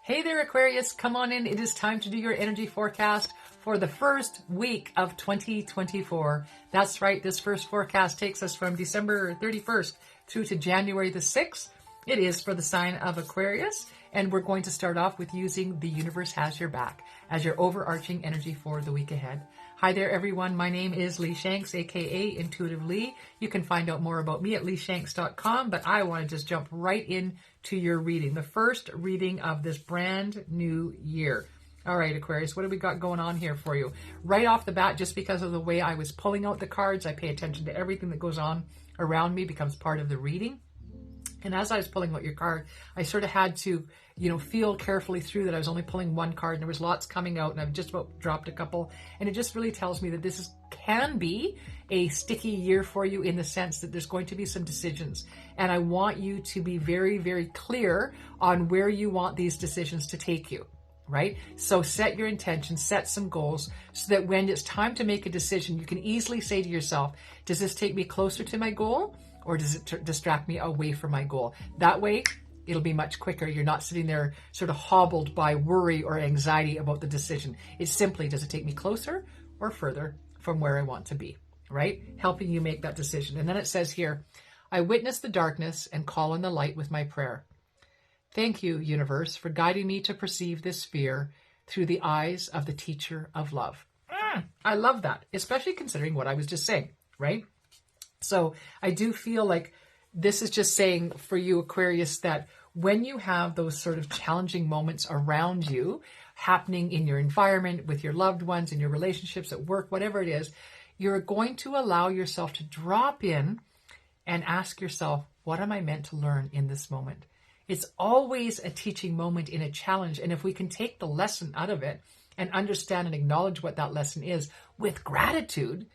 Hey there, Aquarius, come on in. It is time to do your energy forecast for the first week of 2024. That's right, this first forecast takes us from December 31st through to January the 6th. It is for the sign of Aquarius, and we're going to start off with using The Universe Has Your Back as your overarching energy for the week ahead. Hi there, everyone. My name is Lee Shanks, aka Intuitive Lee. You can find out more about me at leeshanks.com, but I want to just jump right into your reading, the first reading of this brand new year. All right, Aquarius, what do we got going on here for you? Right off the bat, just because of the way I was pulling out the cards, I pay attention to everything that goes on around me, becomes part of the reading. And as I was pulling out your card, I sort of had to, feel carefully through that I was only pulling one card and there was lots coming out and I've just about dropped a couple. And it just really tells me that can be a sticky year for you in the sense that there's going to be some decisions. And I want you to be very, very clear on where you want these decisions to take you, right? So set your intentions, set some goals so that when it's time to make a decision, you can easily say to yourself, does this take me closer to my goal? Or does it distract me away from my goal? That way, it'll be much quicker. You're not sitting there sort of hobbled by worry or anxiety about the decision. It's simply, does it take me closer or further from where I want to be, right? Helping you make that decision. And then it says here, I witness the darkness and call on the light with my prayer. Thank you, universe, for guiding me to perceive this fear through the eyes of the teacher of love. I love that, especially considering what I was just saying, right? So I do feel like this is just saying for you, Aquarius, that when you have those sort of challenging moments around you happening in your environment, with your loved ones, in your relationships at work, whatever it is, you're going to allow yourself to drop in and ask yourself, what am I meant to learn in this moment? It's always a teaching moment in a challenge. And if we can take the lesson out of it and understand and acknowledge what that lesson is with gratitude,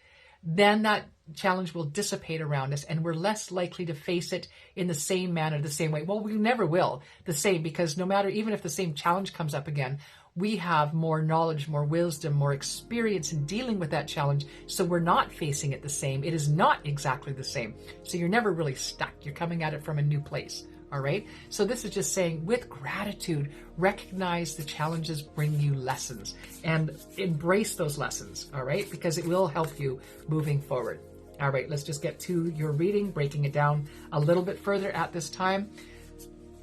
then that challenge will dissipate around us and we're less likely to face it in the same manner, the same way. Well, we never will the same, because no matter, even if the same challenge comes up again, we have more knowledge, more wisdom, more experience in dealing with that challenge. So we're not facing it the same. It is not exactly the same. So you're never really stuck. You're coming at it from a new place. All right. So this is just saying, with gratitude, recognize the challenges bring you lessons and embrace those lessons. All right. Because it will help you moving forward. All right. Let's just get to your reading, breaking it down a little bit further at this time.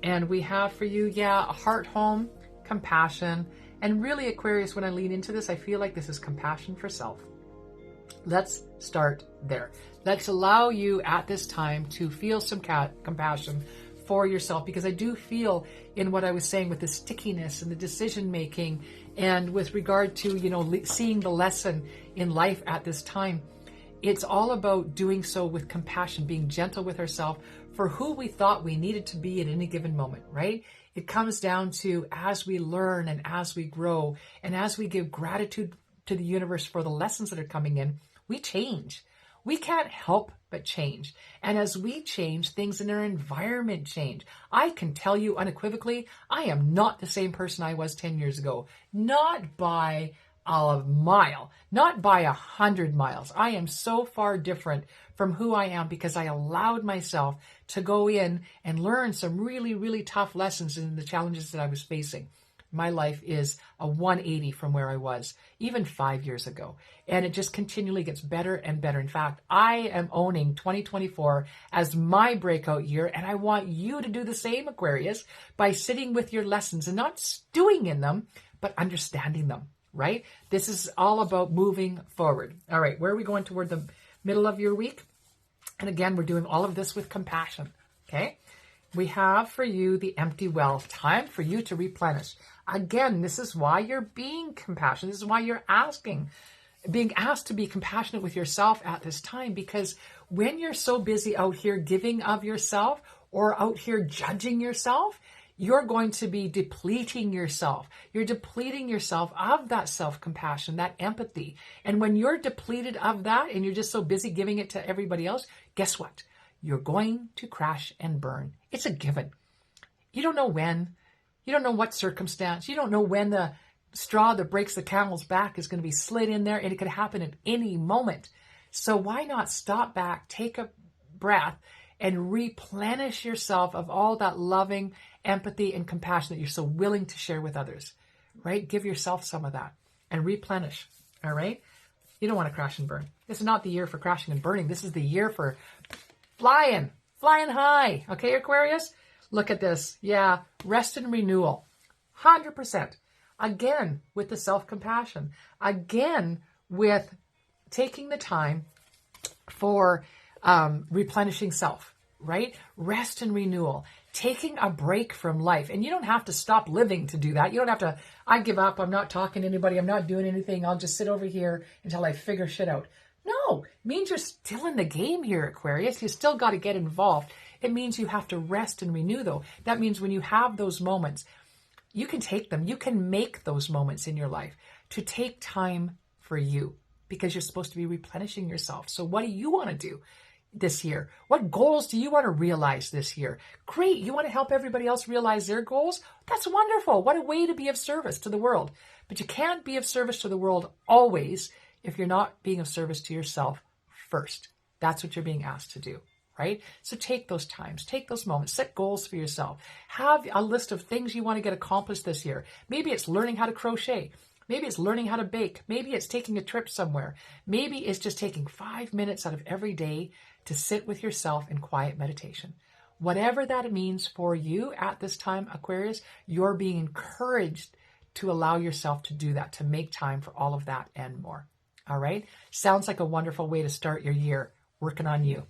And we have for you, a heart home, compassion. And really, Aquarius, when I lean into this, I feel like this is compassion for self. Let's start there. Let's allow you at this time to feel some compassion for yourself, because I do feel in what I was saying with the stickiness and the decision making and with regard to, seeing the lesson in life at this time, it's all about doing so with compassion, being gentle with ourselves for who we thought we needed to be at any given moment, right? It comes down to, as we learn and as we grow and as we give gratitude to the universe for the lessons that are coming in, we change. We can't help but change. And as we change, things in our environment change. I can tell you unequivocally, I am not the same person I was 10 years ago. Not by a mile, not by 100 miles. I am so far different from who I am because I allowed myself to go in and learn some really, really tough lessons in the challenges that I was facing. My life is a 180 from where I was even 5 years ago. And it just continually gets better and better. In fact, I am owning 2024 as my breakout year. And I want you to do the same, Aquarius, by sitting with your lessons and not stewing in them, but understanding them, right? This is all about moving forward. All right, where are we going toward the middle of your week? And again, we're doing all of this with compassion, okay? We have for you the empty well, time for you to replenish. Again, this is why you're being compassionate. This is why you're being asked to be compassionate with yourself at this time, because when you're so busy out here giving of yourself or out here judging yourself, you're going to be depleting yourself. You're depleting yourself of that self-compassion, that empathy. And when you're depleted of that and you're just so busy giving it to everybody else, guess what? You're going to crash and burn. It's a given. You don't know when. You don't know what circumstance. You don't know when the straw that breaks the camel's back is going to be slid in there, and it could happen at any moment. So why not stop back, take a breath, and replenish yourself of all that loving empathy and compassion that you're so willing to share with others, right? Give yourself some of that and replenish, all right? You don't want to crash and burn. This is not the year for crashing and burning. This is the year for flying high. Okay, Aquarius? Look at this. Yeah, rest and renewal. 100%. Again, with the self-compassion. Again, with taking the time for replenishing self, right? Rest and renewal. Taking a break from life. And you don't have to stop living to do that. You don't have to, I give up, I'm not talking to anybody, I'm not doing anything, I'll just sit over here until I figure shit out. No, it means you're still in the game here, Aquarius. You still got to get involved. It means you have to rest and renew, though. That means when you have those moments, you can take them. You can make those moments in your life to take time for you, because you're supposed to be replenishing yourself. So what do you want to do this year? What goals do you want to realize this year? Great. You want to help everybody else realize their goals? That's wonderful. What a way to be of service to the world. But you can't be of service to the world always if you're not being of service to yourself first. That's what you're being asked to do, right? So take those times, take those moments, set goals for yourself. Have a list of things you want to get accomplished this year. Maybe it's learning how to crochet. Maybe it's learning how to bake. Maybe it's taking a trip somewhere. Maybe it's just taking 5 minutes out of every day to sit with yourself in quiet meditation. Whatever that means for you at this time, Aquarius, you're being encouraged to allow yourself to do that, to make time for all of that and more. All right? Sounds like a wonderful way to start your year, working on you.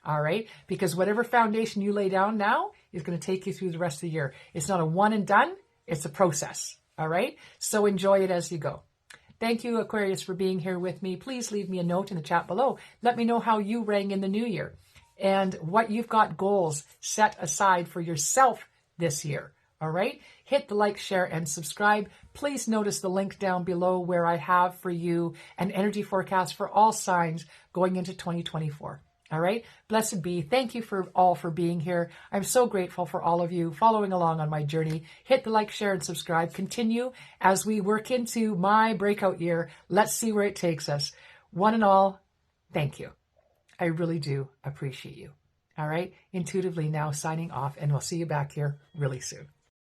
All right? Because whatever foundation you lay down now is going to take you through the rest of the year. It's not a one and done. It's a process. All right? So enjoy it as you go. Thank you, Aquarius, for being here with me. Please leave me a note in the chat below. Let me know how you rang in the new year and what you've got goals set aside for yourself this year. All right? Hit the like, share, and subscribe. Please notice the link down below where I have for you an energy forecast for all signs going into 2024. All right? Blessed be. Thank you for being here. I'm so grateful for all of you following along on my journey. Hit the like, share, and subscribe. Continue as we work into my breakout year. Let's see where it takes us. One and all, thank you. I really do appreciate you. All right? Intuitively now signing off, and we'll see you back here really soon.